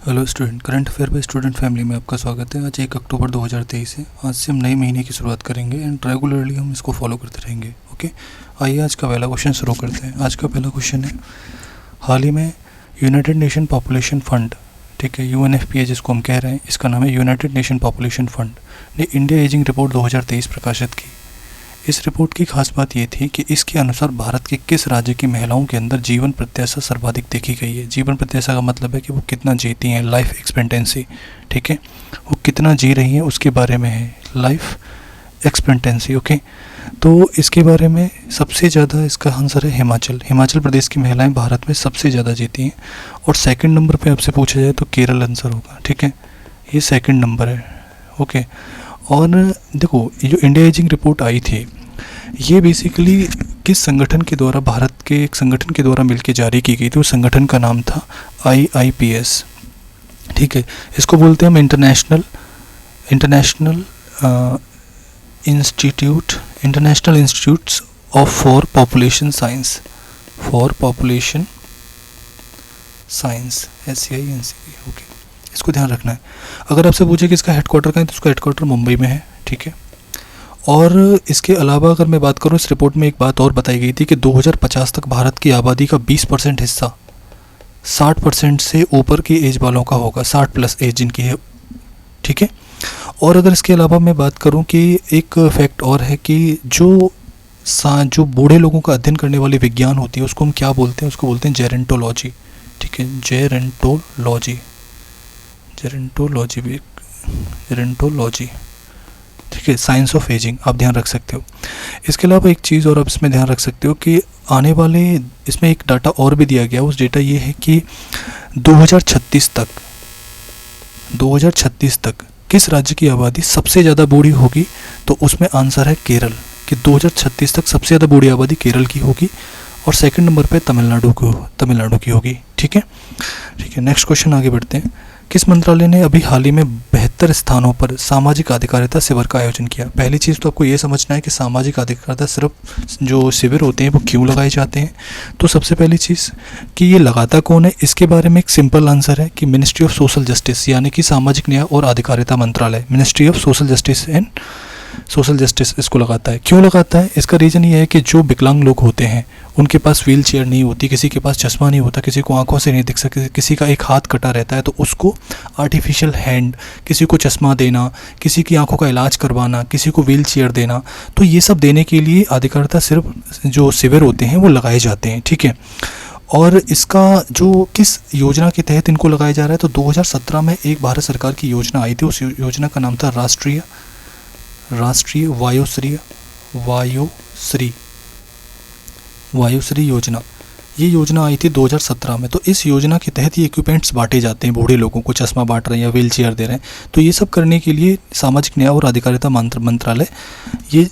Hello student, current affair by student family में आपका स्वागत है। आज 1 अक्टूबर 2023 है। आज से हम नए महीने की शुरुआत करेंगे एंड रेगुलरली हम इसको फॉलो करते रहेंगे। ओके, आइए आज का पहला क्वेश्चन शुरू करते हैं। आज का पहला क्वेश्चन है, हाल ही में यूनाइटेड नेशन पॉपुलेशन फंड, ठीक है, UNFPA जिसको हम कह रहे हैं, इसका नाम है यूनाइटेड नेशन पॉपुलेशन फंड, ने इंडिया एजिंग रिपोर्ट 2023 प्रकाशित की। इस रिपोर्ट की खास बात ये थी कि इसके अनुसार भारत के किस राज्य की महिलाओं के अंदर जीवन प्रत्याशा सर्वाधिक देखी गई है। जीवन प्रत्याशा का मतलब है कि वो कितना जीती हैं, लाइफ एक्सपेक्टेंसी, ठीक है, वो कितना जी रही हैं उसके बारे में है, लाइफ एक्सपेक्टेंसी। ओके, तो इसके बारे में सबसे ज़्यादा इसका आंसर है हिमाचल प्रदेश की महिलाएं भारत में सबसे ज़्यादा जीती हैं। और सेकंड नंबर पे आपसे पूछा जाए तो केरल आंसर होगा, ठीक है, ये सेकंड नंबर है। ओके, और देखो ये जो इंडिया एजिंग रिपोर्ट आई थी, ये बेसिकली किस संगठन के द्वारा, भारत के एक संगठन के द्वारा मिलकर जारी की गई थी। उस संगठन का नाम था IIPS, ठीक है। इसको बोलते हैं हम international institutes for population science, SCINCP। Okay, इसको ध्यान रखना है। अगर आपसे पूछे कि इसका हेडक्वार्टर कहाँ है तो उसका हेडक्वार्टर मुंबई में है, ठीक है। और इसके अलावा अगर मैं बात करूँ, इस रिपोर्ट में एक बात और बताई गई थी कि 2050 तक भारत की आबादी का 20% हिस्सा 60% से ऊपर की एज वालों का होगा, 60+ एज जिनकी है, ठीक है। और अगर इसके अलावा मैं बात करूं कि एक फैक्ट और है कि जो बूढ़े लोगों का अध्ययन करने वाली विज्ञान होती है उसको हम क्या बोलते हैं, उसको बोलते हैं जेरेंटोलॉजी, ठीक है, जेरेंटोलॉजी, ठीक है, साइंस ऑफ एजिंग, आप ध्यान रख सकते हो। इसके अलावा एक चीज़ और आप इसमें ध्यान रख सकते हो कि आने वाले, इसमें एक डाटा और भी दिया गया, उस डेटा ये है कि 2036 तक किस राज्य की आबादी सबसे ज़्यादा बूढ़ी होगी, तो उसमें आंसर है केरल, कि 2036 तक सबसे ज़्यादा बूढ़ी आबादी केरल की होगी और सेकंड नंबर पे तमिलनाडु की होगी, ठीक है। नेक्स्ट क्वेश्चन आगे बढ़ते हैं। किस मंत्रालय ने अभी हाल ही में 72 स्थानों पर सामाजिक अधिकारिता शिविर का आयोजन किया। पहली चीज़ तो आपको ये समझना है कि सामाजिक अधिकारिता सिर्फ जो शिविर होते हैं वो क्यों लगाए जाते हैं। तो सबसे पहली चीज़ कि ये लगाता कौन है, इसके बारे में एक सिंपल आंसर है कि मिनिस्ट्री ऑफ सोशल जस्टिस, यानी कि सामाजिक न्याय और अधिकारिता मंत्रालय, मिनिस्ट्री ऑफ सोशल जस्टिस इसको लगाता है। क्यों लगाता है, इसका रीज़न ये है कि जो विकलांग लोग होते हैं उनके पास व्हील चेयर नहीं होती, किसी के पास चश्मा नहीं होता, किसी को आंखों से नहीं दिख सकते, किसी का एक हाथ कटा रहता है, तो उसको आर्टिफिशियल हैंड, किसी को चश्मा देना, किसी की आंखों का इलाज करवाना, किसी को व्हील चेयर देना, तो ये सब देने के लिए अधिकारिता सिर्फ जो शिविर होते हैं वो लगाए जाते हैं, ठीक है। और इसका जो किस योजना के तहत इनको लगाया जा रहा है, तो 2017 में एक भारत सरकार की योजना आई थी। उस योजना का नाम था राष्ट्रीय वायुश्री योजना। ये योजना आई थी 2017 में। तो इस योजना के तहत ये इक्विपमेंट्स बांटे जाते हैं, बूढ़े लोगों को चश्मा बांट रहे हैं या व्हील चेयर दे रहे हैं। तो ये सब करने के लिए सामाजिक न्याय और अधिकारिता मंत्रालय ये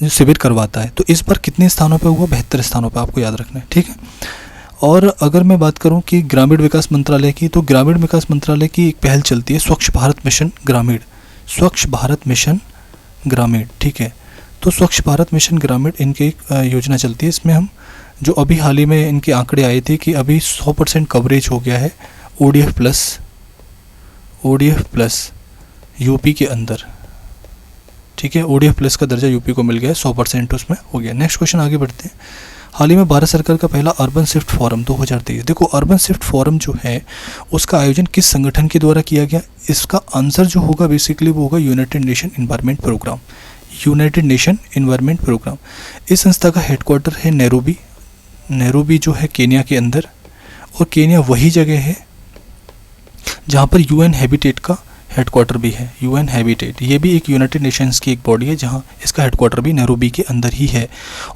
शिविर करवाता है। तो इस बार कितने स्थानों पर हुआ, 72 स्थानों पर, आपको याद रखना है, ठीक है। और अगर मैं बात करूं कि ग्रामीण विकास मंत्रालय की, तो ग्रामीण विकास मंत्रालय की एक पहल चलती है, स्वच्छ भारत मिशन ग्रामीण, ठीक है। तो स्वच्छ भारत मिशन ग्रामीण इनकी एक योजना चलती है। इसमें हम जो अभी हाल ही में इनके आंकड़े आए थे कि अभी 100% कवरेज हो गया है ODF प्लस यूपी के अंदर, ठीक है, ODF प्लस का दर्जा यूपी को मिल गया है, 100% उसमें हो गया। नेक्स्ट क्वेश्चन आगे बढ़ते हैं। हाल ही में भारत सरकार का पहला अर्बन शिफ्ट फोरम 2023, देखो अर्बन शिफ्ट फोरम जो है उसका आयोजन किस संगठन के द्वारा किया गया, इसका आंसर जो होगा बेसिकली वो होगा यूनाइटेड नेशन इन्वायरमेंट प्रोग्राम। इस संस्था का हेडक्वार्टर है नैरोबी जो है केन्या के अंदर, और केन्या वही जगह है जहाँ पर UN हैबिटेट का हेडक्वार्टर भी है। UN हैबिटेट ये भी एक यूनाइटेड नेशंस की एक बॉडी है जहाँ इसका हेडक्वार्टर भी नैरोबी के अंदर ही है।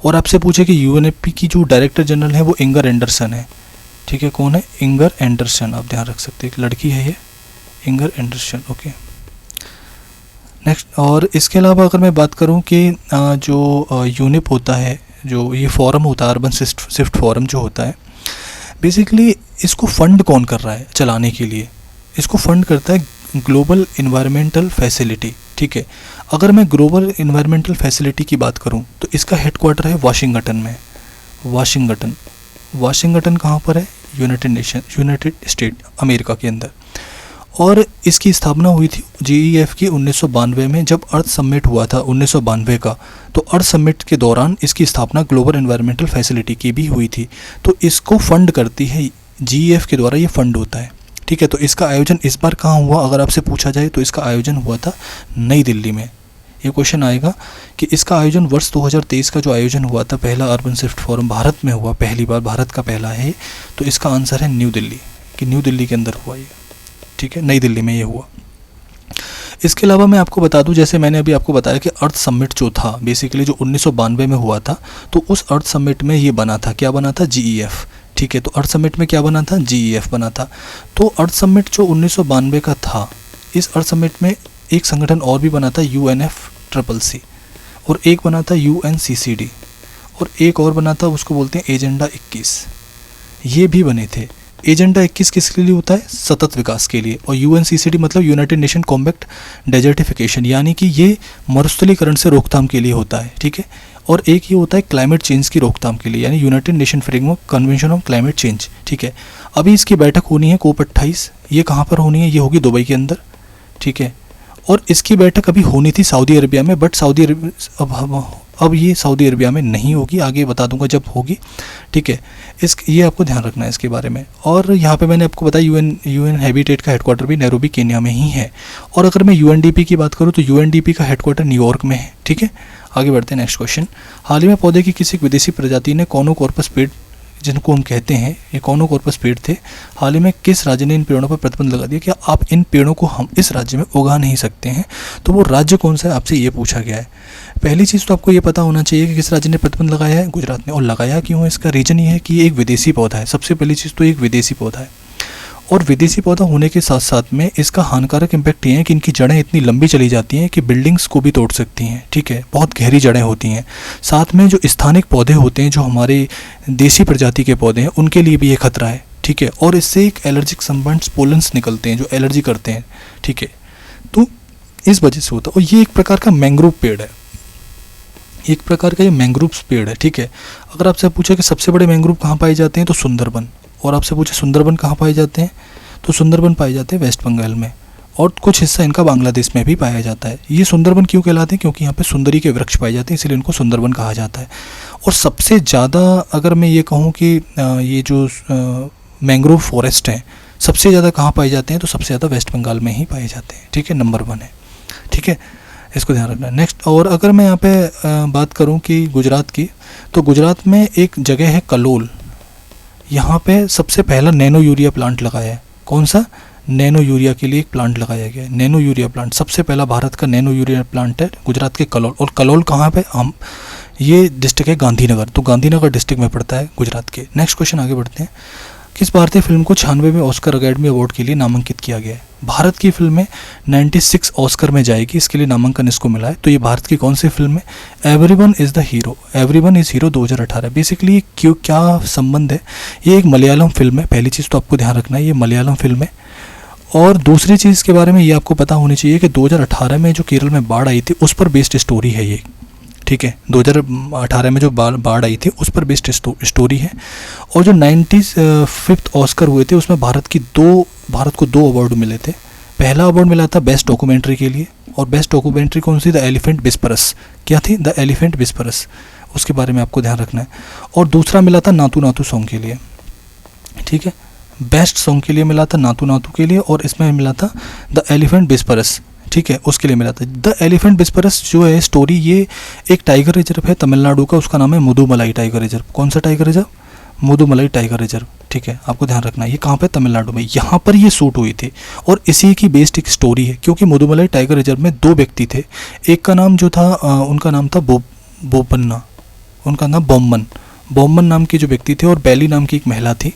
और आपसे पूछे कि UNFP की जो डायरेक्टर जनरल है वो इंगर एंडरसन है, ठीक है। कौन है, इंगर एंडरसन, आप ध्यान रख सकते हैं, एक लड़की है ये, इंगर एंडरसन, ओके। नेक्स्ट, और इसके अलावा अगर मैं बात करूं कि जो यूनिप होता है, जो ये फोरम होता है, अर्बन शिफ्ट फोरम जो होता है, बेसिकली इसको फंड कौन कर रहा है चलाने के लिए, इसको फंड करता है ग्लोबल इन्वायरमेंटल फैसिलिटी, ठीक है। अगर मैं ग्लोबल इन्वायरमेंटल फैसिलिटी की बात करूं तो इसका हेडक्वार्टर है वाशिंगटन में। वाशिंगटन कहाँ पर है, यूनाइटेड स्टेट अमेरिका के अंदर। और इसकी स्थापना हुई थी GEF की 1992 में, जब अर्थ समिट हुआ था 1992 का। तो अर्थ समिट के दौरान इसकी स्थापना ग्लोबल एनवायरमेंटल फैसिलिटी की भी हुई थी। तो इसको फंड करती है GEF के द्वारा, ये फंड होता है, ठीक है। तो इसका आयोजन इस बार कहाँ हुआ अगर आपसे पूछा जाए तो इसका आयोजन हुआ था नई दिल्ली में। ये क्वेश्चन आएगा कि इसका आयोजन वर्ष 2023 का जो आयोजन हुआ था, पहला अर्बन स्विफ्ट फोरम भारत में हुआ, पहली बार भारत का पहला है। तो इसका आंसर है न्यू दिल्ली, कि न्यू दिल्ली के अंदर हुआ ये, ठीक है, नई दिल्ली में ये हुआ। इसके अलावा मैं आपको बता दूं, जैसे मैंने अभी आपको बताया कि अर्थ समिट जो था बेसिकली जो 1992 में हुआ था, तो उस अर्थ समिट में ये बना था, क्या बना था, GEF, ठीक है। तो अर्थ समिट में क्या बना था, GEF बना था। तो अर्थ समिट जो 1992 का था, इस अर्थ समिट में एक संगठन और भी बना था, UNFCCC, और एक बना था UNCCD, और एक और बना था, उसको बोलते हैं एजेंडा 21। ये भी बने थे। एजेंडा 21 किसके लिए होता है, सतत विकास के लिए, और UNCCD मतलब यूनाइटेड नेशन कॉम्बैक्ट डेजर्टिफिकेशन, यानी कि ये मरुस्थलीकरण से रोकथाम के लिए होता है, ठीक है। और एक ये होता है क्लाइमेट चेंज की रोकथाम के लिए, यानी United nation framework convention on climate change, ठीक है। अभी इसकी बैठक होनी है COP 28, ये कहाँ पर होनी है, ये होगी दुबई के अंदर, ठीक है। और इसकी बैठक अभी होनी थी सऊदी अरबिया में, बट सऊदी अरबिया अब ये सऊदी अरबिया में नहीं होगी, आगे बता दूंगा जब होगी, ठीक है। ये आपको ध्यान रखना है इसके बारे में। और यहाँ पे मैंने आपको बताया UN हैबिटेट का हेडक्वार्टर भी नैरोबी केन्या में ही है। और अगर मैं UNDP की बात करूँ तो UNDP का हेडक्वार्टर न्यूयॉर्क में है, ठीक है। आगे बढ़ते हैं, नेक्स्ट क्वेश्चन। हाल ही में पौधे की किसी विदेशी प्रजाति ने कॉर्नोकॉर्पस पेड़, जिनको हम कहते हैं ये कॉर्नोकॉर्पस पेड़ थे, हाल ही में किस राज्य ने इन पेड़ों पर प्रतिबंध लगा दिया कि आप इन पेड़ों को हम इस राज्य में उगा नहीं सकते हैं? तो वो राज्य कौन सा है, आपसे ये पूछा गया है। पहली चीज़ तो आपको ये पता होना चाहिए कि किस राज्य ने प्रतिबंध लगाया है, गुजरात ने। और लगाया क्यों है, इसका रीज़न ये है कि ये एक विदेशी पौधा है। सबसे पहली चीज़ तो एक विदेशी पौधा है, और विदेशी पौधा होने के साथ साथ में इसका हानिकारक इम्पैक्ट ये है कि इनकी जड़ें इतनी लंबी चली जाती हैं कि बिल्डिंग्स को भी तोड़ सकती हैं, ठीक है, बहुत गहरी जड़ें होती हैं। साथ में जो स्थानिक पौधे होते हैं, जो हमारे देसी प्रजाति के पौधे हैं, उनके लिए भी ये खतरा है, ठीक है। और इससे एक एलर्जिक संबंध पोलन्स निकलते हैं जो एलर्जी करते हैं, ठीक है। तो इस वजह से होता है। और ये एक प्रकार का मैंग्रोव पेड़ है, एक प्रकार का ये मैंग्रोव पेड़ है, ठीक है। अगर आपसे पूछा कि सबसे बड़े मैंग्रोव कहाँ पाए जाते हैं तो सुंदरबन, और आपसे पूछे सुंदरबन कहाँ पाए जाते हैं तो सुंदरबन पाए जाते हैं वेस्ट बंगाल में, और कुछ हिस्सा इनका बांग्लादेश में भी पाया जाता है। ये सुंदरबन क्यों कहलाते हैं, क्योंकि यहाँ पे सुंदरी के वृक्ष पाए जाते हैं, इसलिए इनको सुंदरबन कहा जाता है। और सबसे ज़्यादा अगर मैं ये कहूँ कि ये जो मैंग्रोव फॉरेस्ट हैं सबसे ज़्यादा कहाँ पाए जाते हैं, तो सबसे ज़्यादा वेस्ट बंगाल में ही पाए जाते हैं, ठीक है, नंबर 1 है, ठीक है, इसको ध्यान रखना। नेक्स्ट, और अगर मैं यहाँ पे बात करूँ कि गुजरात की, तो गुजरात में एक जगह है कलोल, यहाँ पे सबसे पहला नैनो यूरिया प्लांट लगाया है। कौन सा, नैनो यूरिया के लिए एक प्लांट लगाया गया है। नैनो यूरिया प्लांट सबसे पहला भारत का नैनो यूरिया प्लांट है गुजरात के कलोल। और कलोल कहाँ पे, हम ये डिस्ट्रिक्ट है गांधीनगर, तो गांधीनगर डिस्ट्रिक्ट में पड़ता है गुजरात के। नेक्स्ट क्वेश्चन आगे बढ़ते हैं। किस भारतीय फिल्म को 96 में ऑस्कर अकेडमी अवार्ड के लिए नामांकित किया गया है? भारत की फिल्म में 96 ऑस्कर में जाएगी, इसके लिए नामांकन इसको मिला है। तो ये भारत की कौन सी फिल्म है? Everyone is the hero, everyone is hero 2018। Basically क्यों, क्या संबंध है? ये एक मलयालम फिल्म है, पहली चीज़ तो आपको ध्यान रखना है, ये मलयालम फिल्म है। और दूसरी चीज़ के बारे में ये आपको पता होनी चाहिए कि 2018 में जो केरल में बाढ़ आई थी उस पर बेस्ड स्टोरी है ये, ठीक है। 2018 में जो बाढ़ आई थी उस पर बेस्ड स्टोरी है। और जो 95th ऑस्कर हुए थे उसमें भारत को 2 अवार्ड मिले थे। पहला अवार्ड मिला था बेस्ट डॉक्यूमेंट्री के लिए, और बेस्ट डॉक्यूमेंट्री कौन सी? The elephant विस्परस। क्या थी? द एलिफेंट विस्परस, उसके बारे में आपको ध्यान रखना है। और दूसरा मिला था नातू नातू सॉन्ग के लिए, ठीक है, बेस्ट सॉन्ग के लिए मिला था नातू नातू के लिए, और इसमें मिला था द एलिफेंट विस्परस, ठीक है, उसके लिए मिला था। द एलिफेंट विस्परस जो है स्टोरी, ये एक टाइगर रिजर्व है तमिलनाडु का, उसका नाम है मुदुमलाई टाइगर रिजर्व। कौन सा tiger reserve? Mudumalai tiger reserve, ठीक है, आपको ध्यान रखना है। ये कहाँ पे? तमिलनाडु में। यहाँ पर ये शूट हुई थी और इसी की बेस्ड एक स्टोरी है, क्योंकि मुदुमलाई टाइगर रिजर्व में 2 व्यक्ति थे। एक का नाम जो था उनका नाम था बोपन्ना, उनका नाम बॉम्बन नाम के जो व्यक्ति थे, और बैली नाम की एक महिला थी।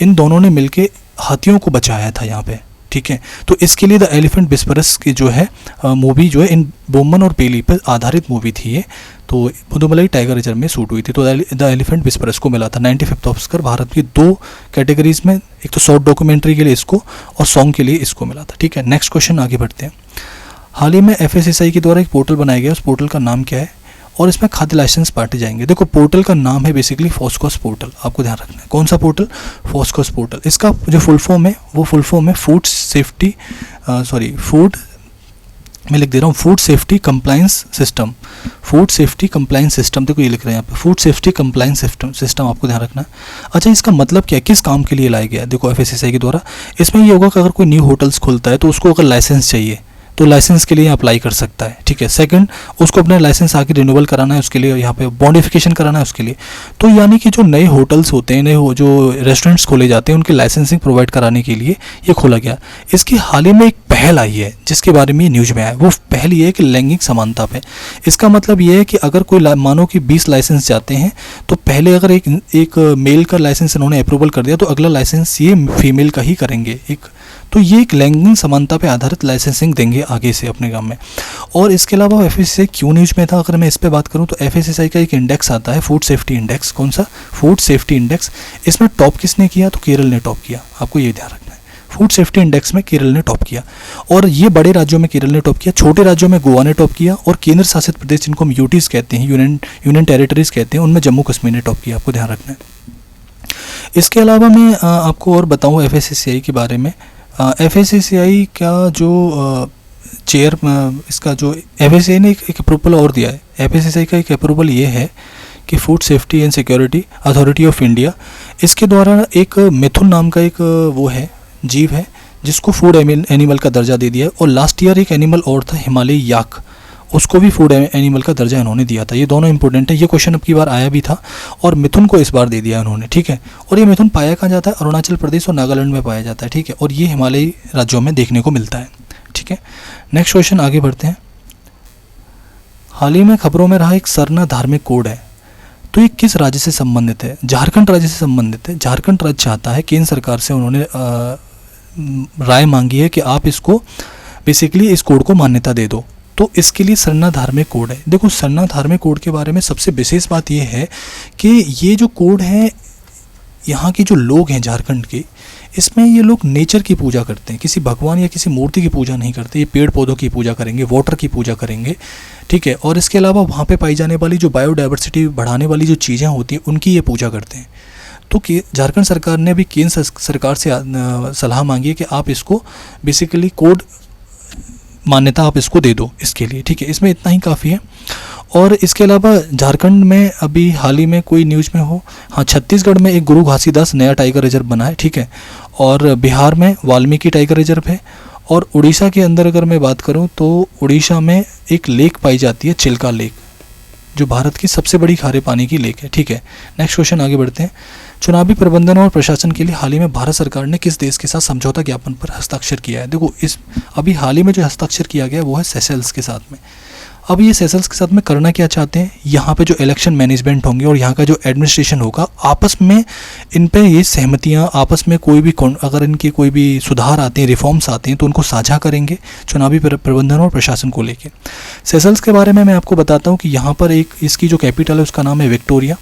इन दोनों ने मिलके हाथियों को बचाया था यहाँ पे, ठीक है। तो इसके लिए द एलिफेंट विस्परस की जो है मूवी जो है इन बोम्बन और बेली पर आधारित मूवी थी ये। तो मुदुमलाई टाइगर रिजर्व में शूट हुई थी। तो द एलिफेंट विस्परस को मिला था 95th ऑस्कर भारत की 2 कैटेगरीज में, एक तो शॉर्ट डॉक्यूमेंट्री के लिए इसको और सॉन्ग के लिए इसको मिला था, ठीक है। नेक्स्ट क्वेश्चन आगे बढ़ते हैं। हाल ही में FSSAI के द्वारा एक पोर्टल बनाया गया, उस पोर्टल का नाम क्या है? और इसमें खाद्य लाइसेंस बांटे जाएंगे। देखो पोर्टल का नाम है बेसिकली फोस्कोस पोर्टल, आपको ध्यान रखना है। कौन सा पोर्टल? फोस्कोस पोर्टल। इसका जो फुल फॉर्म है वो फुल फॉर्म है फूड मैं लिख दे रहा हूँ food safety compliance system. Food safety compliance system, देखो ये लिख रहे हैं यहाँ पे फूड सेफ्टी कंप्लायंस सिस्टम, आपको ध्यान रखना है। अच्छा, इसका मतलब क्या है, किस काम के लिए लाया गया है? देखो FSSAI के द्वारा इसमें ये होगा कि अगर कोई न्यू होटल्स खुलता है तो उसको अगर लाइसेंस चाहिए तो लाइसेंस के लिए अप्लाई कर सकता है, ठीक है। सेकंड, उसको अपना लाइसेंस आके रिन्यूअल कराना है, उसके लिए यहाँ पे बॉन्डिफिकेशन कराना है उसके लिए। तो यानी कि जो नए होटल्स होते हैं, नए जो रेस्टोरेंट्स खोले जाते हैं, उनकी लाइसेंसिंग प्रोवाइड कराने के लिए ये खोला गया। इसकी हाल ही में एक पहल आई है जिसके बारे में ये न्यूज में आया, वो पहल ये है कि लैंगिक समानता पे। इसका मतलब ये है कि अगर कोई मानो कि 20 लाइसेंस जाते हैं तो पहले अगर एक मेल का लाइसेंस इन्होंने अप्रूवल कर दिया तो अगला लाइसेंस ये फीमेल का ही करेंगे। तो ये एक लैंगिक समानता पे आधारित लाइसेंसिंग देंगे आगे से अपने काम में। और इसके अलावा FSSAI क्यों न्यूज में था, अगर मैं इस पे बात करूं तो FSSAI का एक इंडेक्स आता है फूड सेफ्टी इंडेक्स। कौन सा? Food safety index. इसमें टॉप किसने किया? तो केरल ने टॉप किया, आपको ये ध्यान रखना है। फूड सेफ्टी इंडेक्स में केरल ने टॉप किया, और ये बड़े राज्यों में केरल ने टॉप किया, छोटे राज्यों में गोवा ने टॉप किया, और केंद्र शासित प्रदेश जिनको हम यूटीज कहते हैं, यूनियन टेरिटरीज कहते हैं, उनमें जम्मू कश्मीर ने टॉप किया, आपको ध्यान रखना है। इसके अलावा मैं आपको और बताऊँ FSSAI के बारे में। FSSAI का जो चेयर, इसका जो FSSAI ने एक अप्रूवल और दिया है। FSSAI का एक अप्रूवल ये है कि food safety and security authority of India, इसके द्वारा एक मिथुन नाम का एक वो है, जीव है, जिसको फूड एनिमल का दर्जा दे दिया है। और लास्ट ईयर एक एनिमल और था हिमालयी याक, उसको भी फूड एनिमल का दर्जा इन्होंने दिया था। ये दोनों इंपॉर्टेंट है, ये क्वेश्चन अब की बार आया भी था, और मिथुन को इस बार दे दिया उन्होंने, ठीक है। और ये मिथुन पाया कहाँ जाता है? अरुणाचल प्रदेश और नागालैंड में पाया जाता है, ठीक है। और ये हिमालयी राज्यों में देखने को मिलता है, ठीक है। नेक्स्ट क्वेश्चन आगे बढ़ते हैं। हाल ही में खबरों में रहा एक सरना धार्मिक कोड है, तो ये किस राज्य से संबंधित है? झारखंड राज्य से संबंधित है। झारखंड राज्य चाहता है, केंद्र सरकार से उन्होंने राय मांगी है कि आप इसको बेसिकली इस कोड को मान्यता दे दो, तो इसके लिए सरना धार्मिक कोड है। देखो सरना धार्मिक कोड के बारे में सबसे विशेष बात यह है कि ये जो कोड है, यहाँ के जो लोग हैं झारखंड के, इसमें ये लोग नेचर की पूजा करते हैं, किसी भगवान या किसी मूर्ति की पूजा नहीं करते। ये पेड़ पौधों की पूजा करेंगे, वाटर की पूजा करेंगे, ठीक है। और इसके अलावा वहाँ पे पाई जाने वाली जो बायोडाइवर्सिटी बढ़ाने वाली जो चीज़ें होती हैं उनकी ये पूजा करते हैं। तो झारखंड सरकार ने अभी केंद्र सरकार से सलाह मांगी है कि आप इसको बेसिकली कोड मान्यता आप इसको दे दो इसके लिए, ठीक है। इसमें इतना ही काफ़ी है। और इसके अलावा झारखंड में अभी हाल ही में कोई न्यूज़ में हो, हाँ, छत्तीसगढ़ में एक गुरु घासीदास नया टाइगर रिजर्व बना है, ठीक है। और बिहार में वाल्मीकि टाइगर रिजर्व है। और उड़ीसा के अंदर अगर मैं बात करूं तो उड़ीसा में एक लेक पाई जाती है, चिल्का लेक, जो भारत की सबसे बड़ी खारे पानी की लेक है, ठीक है। नेक्स्ट क्वेश्चन आगे बढ़ते हैं। चुनावी प्रबंधन और प्रशासन के लिए हाल ही में भारत सरकार ने किस देश के साथ समझौता ज्ञापन पर हस्ताक्षर किया है? देखो अभी हाल ही में जो हस्ताक्षर किया गया वो है सेशल्स के साथ में। अब ये सेशल्स के साथ में करना क्या चाहते हैं, यहाँ पे जो इलेक्शन मैनेजमेंट होंगे और यहाँ का जो एडमिनिस्ट्रेशन होगा, आपस में इन पे ये सहमतियाँ, आपस में कोई भी अगर इनके कोई भी सुधार आते हैं, रिफॉर्म्स आते हैं, तो उनको साझा करेंगे चुनावी प्रबंधन और प्रशासन को लेकर। सेशल्स के बारे में मैं आपको बताता हूँ कि यहाँ पर एक इसकी जो कैपिटल है उसका नाम है विक्टोरिया।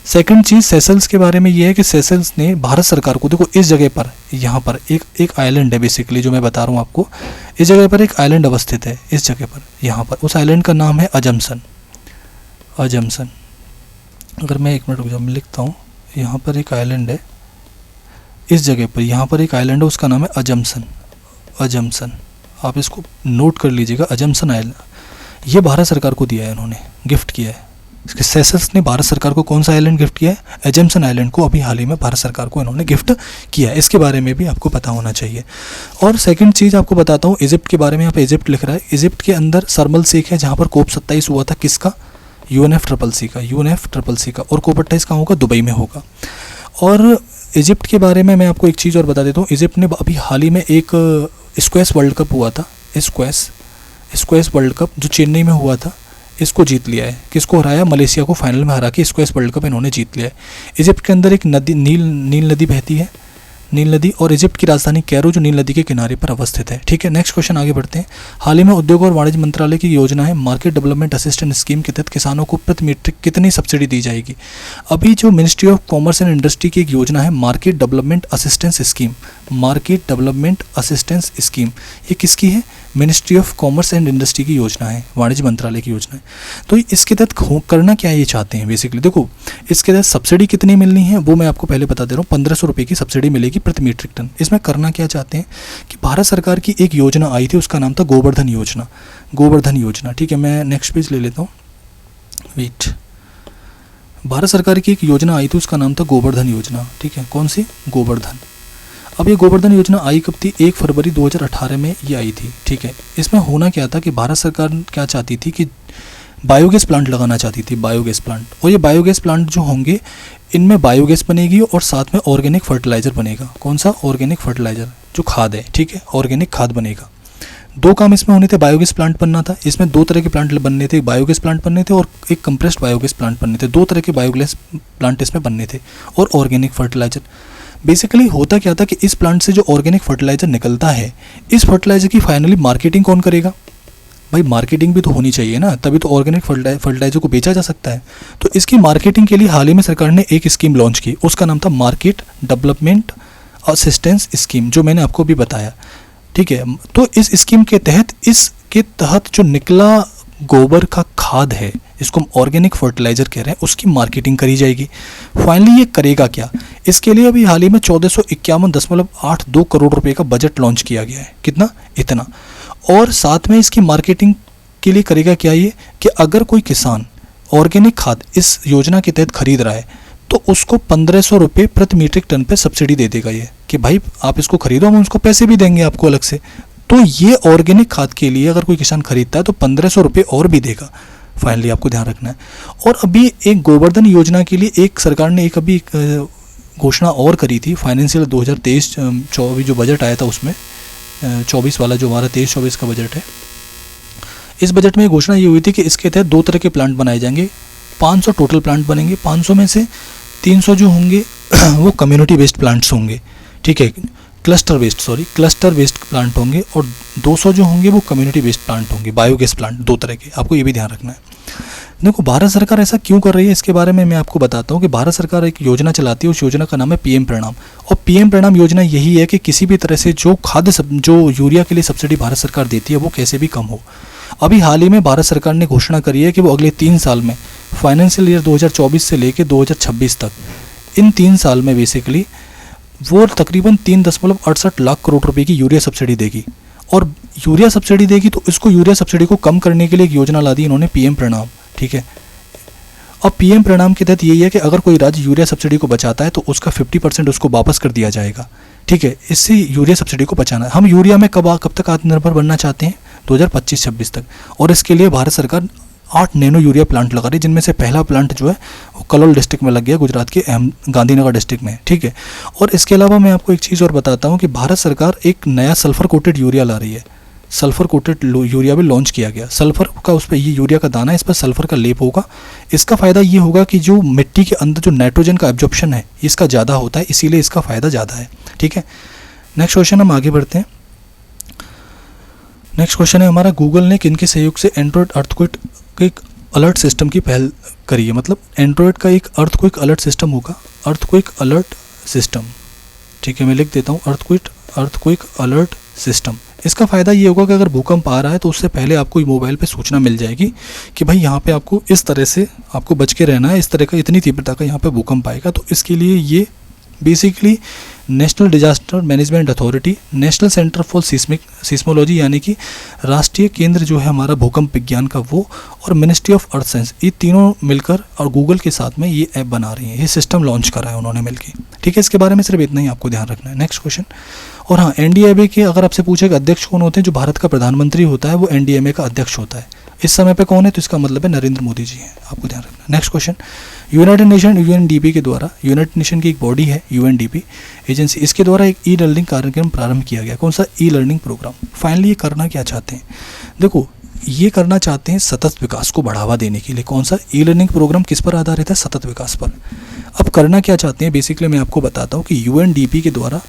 सेकंड चीज़ सेशल्स के बारे में ये है कि सेशल्स ने भारत सरकार को, देखो इस जगह पर, यहाँ पर एक आइलैंड है बेसिकली जो मैं बता रहा हूँ आपको, इस जगह पर एक आइलैंड अवस्थित है, इस जगह पर, यहाँ पर, उस आइलैंड का नाम है अजमसन। अजमसन, अगर मैं 1 मिनट रुक जाऊँ, मैं लिखता हूँ, यहाँ पर एक आइलैंड है, इस जगह पर, यहाँ पर एक आइलैंड है, उसका नाम है अजमसन। अजमसन, आप इसको नोट कर लीजिएगा, अजमसन आइलैंड। ये भारत सरकार को दिया है, इन्होंने गिफ्ट किया है। सेशल्स ने भारत सरकार को कौन सा आइलैंड गिफ्ट किया है? अजमसन आइलैंड को अभी हाल ही में भारत सरकार को इन्होंने गिफ्ट किया है। इसके बारे में भी आपको पता होना चाहिए। और सेकंड चीज़ आपको बताता हूँ इजिप्ट के बारे में। यहाँ पे इजिप्ट लिख रहा है, इजिप्ट के अंदर शर्म शेख है जहाँ पर COP 27 हुआ था, किसका? UNFCCC का, UNFCCC का। और COP 28 कहाँ होगा? दुबई में होगा। और इजिप्ट के बारे में मैं आपको एक चीज़ और बता देता हूँ, इजिप्ट ने अभी हाल ही में एक स्क्वैश वर्ल्ड कप हुआ था, स्क्वैश वर्ल्ड कप जो चेन्नई में हुआ था, इसको जीत लिया है। किसको हराया? मलेशिया को फाइनल में हरा के स्क्वैश वर्ल्ड कप इन्होंने जीत लिया है। इजिप्ट के अंदर एक नदी, नील नदी बहती है, नील नदी, और इजिप्ट की राजधानी कैरो जो नील नदी के किनारे पर अवस्थित है। ठीक है, नेक्स्ट क्वेश्चन आगे बढ़ते हैं। हाल ही में उद्योग और वाणिज्य मंत्रालय की योजना है मार्केट डेवलपमेंट असिस्टेंस स्कीम के तहत किसानों को प्रति मीट्रिक कितनी सब्सिडी दी जाएगी। अभी जो ministry of commerce and industry की एक योजना है market development assistance scheme, market development assistance scheme, ये किसकी है? Ministry of commerce and industry की योजना है, वाणिज्य मंत्रालय की योजना है। तो इसके तहत करना क्या ये चाहते हैं बेसिकली, देखो इसके तहत सब्सिडी कितनी मिलनी है वो मैं आपको पहले बता दे रहा हूँ। 1500 रुपये की सब्सिडी मिलेगी प्रति मीट्रिक टन। इसमें करना क्या चाहते हैं कि भारत सरकार की एक योजना आई थी, उसका नाम था गोवर्धन योजना, गोवर्धन योजना। ठीक है, मैं नेक्स्ट पेज ले लेता हूँ, वेट। भारत सरकार की एक योजना आई थी, उसका नाम था गोवर्धन योजना। ठीक है, कौन सी? गोवर्धन। अब ये गोवर्धन योजना आई कब थी? 1 फरवरी 2018 में ये आई थी। ठीक है, इसमें होना क्या था कि भारत सरकार क्या चाहती थी कि बायोगैस प्लांट लगाना चाहती थी, बायोगैस प्लांट। और ये बायोगैस प्लांट जो होंगे इनमें बायोगैस बनेगी और साथ में ऑर्गेनिक फर्टिलाइज़र बनेगा। कौन सा? ऑर्गेनिक फर्टिलाइज़र, जो खाद है। ठीक है, ऑर्गेनिक खाद बनेगा। 2 काम इसमें होने थे, बायोगैस प्लांट बनना था। इसमें 2 तरह के प्लांट बनने थे, एक बायोगैस प्लांट बनने थे और एक कंप्रेस्ड बायोगैस प्लांट बनने थे। 2 तरह के बायोगैस प्लांट इसमें बनने थे और ऑर्गेनिक फर्टिलाइज़र। बेसिकली होता क्या था कि इस प्लांट से जो ऑर्गेनिक फर्टिलाइज़र निकलता है, इस फर्टिलाइज़र की फाइनली मार्केटिंग कौन करेगा? भाई मार्केटिंग भी तो होनी चाहिए ना, तभी तो ऑर्गेनिक फर्टिलाइज़र को बेचा जा सकता है। तो इसकी मार्केटिंग के लिए हाल ही में सरकार ने एक स्कीम लॉन्च की, उसका नाम था मार्केट डेवलपमेंट असिस्टेंस स्कीम, जो मैंने आपको भी बताया। ठीक है, तो इस स्कीम के तहत जो निकला गोबर का खाद है, इसको हम ऑर्गेनिक फर्टिलाइज़र कह रहे हैं, उसकी मार्केटिंग करी जाएगी। फाइनली ये करेगा क्या? इसके लिए अभी हाल ही में 1451.82 करोड़ रुपए का बजट लॉन्च किया गया है। कितना? इतना। और साथ में इसकी मार्केटिंग के लिए करेगा क्या ये कि अगर कोई किसान ऑर्गेनिक खाद इस योजना के तहत खरीद रहा है तो उसको 1500 रुपये प्रति मीट्रिक टन पे सब्सिडी दे देगा ये, कि भाई आप इसको खरीदो, हम उसको पैसे भी देंगे आपको अलग से। तो ये ऑर्गेनिक खाद के लिए अगर कोई किसान खरीदता है तो 1500 रुपये और भी देगा। फाइनली आपको ध्यान रखना है। और अभी एक गोवर्धन योजना के लिए एक सरकार ने एक अभी घोषणा और करी थी, फाइनेंशियल 2023-24 जो बजट आया था उसमें, 24 वाला जो हमारा 23-24 का बजट है, इस बजट में घोषणा ये हुई थी कि इसके तहत 2 तरह के प्लांट बनाए जाएंगे। 500 टोटल प्लांट बनेंगे, 500 में से 300 जो होंगे वो कम्युनिटी बेस्ड प्लांट्स होंगे। ठीक है, क्लस्टर बेस्ड प्लांट होंगे, और 200 जो होंगे वो कम्युनिटी बेस्ड प्लांट होंगे, बायोगैस प्लांट 2 तरह के। आपको ये भी ध्यान रखना है। देखो भारत सरकार ऐसा क्यों कर रही है, इसके बारे में मैं आपको बताता हूँ कि भारत सरकार एक योजना चलाती है, उस योजना का नाम है पीएम प्रणाम। और पीएम प्रणाम योजना यही है कि किसी भी तरह से जो यूरिया के लिए सब्सिडी भारत सरकार देती है वो कैसे भी कम हो। अभी हाल ही में भारत सरकार ने घोषणा करी है कि वो अगले 3 साल में, फाइनेंशियल ईयर 2024 से लेकर 2026 तक, इन 3 साल में बेसिकली वो तकरीबन 3.68 लाख करोड़ रुपए की यूरिया सब्सिडी देगी। और यूरिया सब्सिडी देगी तो इसको यूरिया सब्सिडी को कम करने के लिए एक योजना ला दी इन्होंने, पीएम प्रणाम। ठीक है, अब पीएम प्रणाम के तहत यही है कि अगर कोई राज्य यूरिया सब्सिडी को बचाता है तो उसका 50% उसको वापस कर दिया जाएगा। ठीक है, इससे यूरिया सब्सिडी को बचाना है। हम यूरिया में कब तक आत्मनिर्भर बनना चाहते हैं? 2025-26 तक। और इसके लिए भारत सरकार 8 नैनो यूरिया प्लांट लगा रही है, जिनमें से पहला प्लांट जो है वो कलोल डिस्ट्रिक्ट में लग गया, गुजरात के गांधीनगर डिस्ट्रिक्ट में। ठीक है, और इसके अलावा मैं आपको एक चीज़ और बताता हूँ कि भारत सरकार एक नया सल्फर कोटेड यूरिया ला रही है। सल्फर कोटेड यूरिया भी लॉन्च किया गया। सल्फर का उस पर ये यूरिया का दाना है, इस पर सल्फर का लेप होगा। इसका फ़ायदा ये होगा कि जो मिट्टी के अंदर जो नाइट्रोजन का एब्जॉर्प्शन है इसका ज़्यादा होता है, इसीलिए इसका फ़ायदा ज़्यादा है। ठीक है, नेक्स्ट क्वेश्चन हम आगे बढ़ते हैं। नेक्स्ट क्वेश्चन है हमारा, गूगल ने किनके सहयोग से एंड्रॉयड अर्थक्वेक एक अलर्ट सिस्टम की पहल करी है। मतलब एंड्रॉयड का एक अर्थक्वेक अलर्ट सिस्टम होगा, अर्थक्वेक अलर्ट सिस्टम। ठीक है, मैं लिख देता हूँ, अर्थक्वेक अलर्ट सिस्टम। इसका फ़ायदा ये होगा कि अगर भूकंप आ रहा है तो उससे पहले आपको मोबाइल पे सूचना मिल जाएगी कि भाई यहाँ पे आपको इस तरह से आपको बच के रहना है, इस तरह का इतनी तीव्रता का यहाँ पे भूकंप आएगा। तो इसके लिए ये basically national disaster management authority, national centre for seismology यानी कि राष्ट्रीय केंद्र जो है हमारा भूकंप विज्ञान का वो, और मिनिस्ट्री ऑफ अर्थ साइंस, ये तीनों मिलकर और गूगल के साथ में ये ऐप बना रही है, ये सिस्टम लॉन्च करा है उन्होंने मिलकर। ठीक है, इसके बारे में सिर्फ इतना ही आपको ध्यान रखना है। नेक्स्ट क्वेश्चन, और हाँ, एनडीएमए के अगर आपसे पूछे कि अध्यक्ष कौन होते हैं, जो भारत का प्रधानमंत्री होता है वो एनडीएमए का अध्यक्ष होता है। इस समय पे कौन है, तो इसका मतलब है नरेंद्र मोदी जी हैं, आपको ध्यान रखना। Next question, United nation UNDP के द्वारा, यूनाइटेड नेशन की एक बॉडी है यूएनडीपी एजेंसी, इसके द्वारा एक ई लर्निंग कार्यक्रम प्रारंभ किया गया। कौन सा? E learning programme. फाइनली ये करना क्या चाहते हैं? देखो ये करना चाहते हैं सतत विकास को बढ़ावा देने के लिए। कौन सा? ई लर्निंग प्रोग्राम किस पर आधारित है? सतत विकास पर। अब करना क्या चाहते हैं बेसिकली मैं आपको बताता हूँ कि यूएनडीपी के द्वारा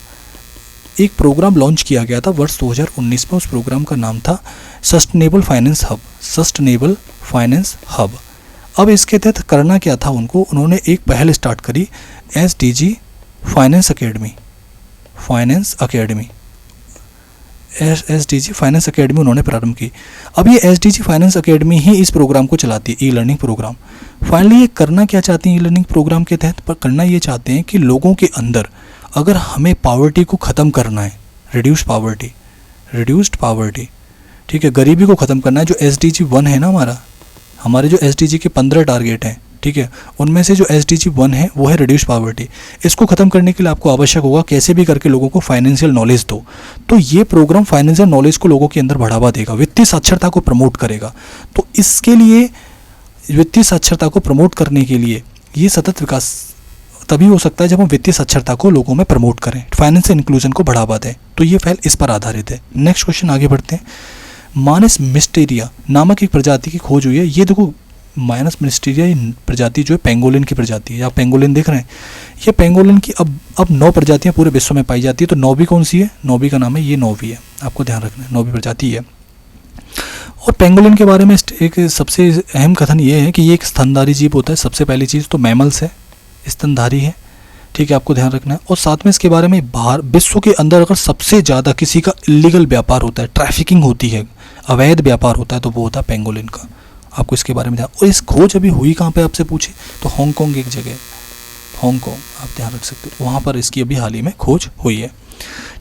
एक प्रोग्राम लॉन्च किया गया था वर्ष 2019 में। उस प्रोग्राम का नाम था sustainable finance hub, sustainable finance hub. अब इसके तहत करना क्या था उन्होंने एक पहल स्टार्ट करी, SDG finance academy, finance academy, SDG finance academy उन्होंने प्रारंभ की। अब ये SDG फाइनेंस अकेडमी ही इस प्रोग्राम को चलाती है, ई लर्निंग प्रोग्राम। फाइनली ये करना क्या चाहती हैं ई लर्निंग प्रोग्राम के तहत? पर करना ये चाहते हैं कि लोगों के अंदर, अगर हमें पॉवर्टी को ख़त्म करना है, रिड्यूस्ड पॉवर्टी, ठीक है, गरीबी को ख़त्म करना है, जो SDG 1 है ना हमारे जो SDG के 15 टारगेट हैं, ठीक है, उनमें से जो SDG 1 है वो है रिड्यूस पॉवर्टी। इसको ख़त्म करने के लिए आपको आवश्यक होगा कैसे भी करके लोगों को फाइनेंशियल नॉलेज दो। तो ये प्रोग्राम फाइनेंशियल नॉलेज को लोगों के अंदर बढ़ावा देगा, वित्तीय साक्षरता को प्रमोट करेगा। तो इसके लिए वित्तीय साक्षरता को प्रमोट करने के लिए ये सतत विकास तभी हो सकता है जब हम वित्तीय साक्षरता को लोगों में प्रमोट करें, फाइनेंशियल इंक्लूजन को बढ़ावा दें। तो ये पहल इस पर आधारित है। नेक्स्ट क्वेश्चन आगे बढ़ते हैं। मानस मिस्टीरिया नामक एक प्रजाति की खोज हुई है। ये देखो, माइनस मिस्टीरिया प्रजाति जो है पेंगोलिन की प्रजाति है। आप पेंगोलिन देख रहे हैं, ये पेंगोलिन की अब 9 प्रजातियां पूरे विश्व में पाई जाती है। तो 9वीं कौन सी है? 9वीं का नाम है, ये 9वीं है, आपको ध्यान रखना है, 9वीं प्रजाति है। और पेंगोलिन के बारे में एक सबसे अहम कथन ये है कि ये एक स्तनधारी जीव होता है। सबसे पहली चीज़ तो मैमल्स है, स्तनधारी है, ठीक है, आपको ध्यान रखना है। और साथ में इसके बारे में बाहर विश्व के अंदर अगर सबसे ज़्यादा किसी का इलीगल व्यापार होता है, ट्रैफिकिंग होती है, अवैध व्यापार होता है, तो वो होता है पेंगोलिन का। आपको इसके बारे में ध्यान। और इस खोज अभी हुई कहाँ पे आपसे पूछे तो हांगकांग एक जगह, हांगकांग आप ध्यान रख सकते हो, वहाँ पर इसकी अभी हाल ही में खोज हुई है।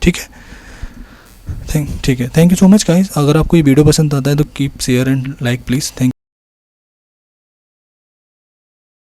ठीक है, ठीक है, thank you so much guys. अगर आपको ये वीडियो पसंद आता है तो keep share and like please. Thank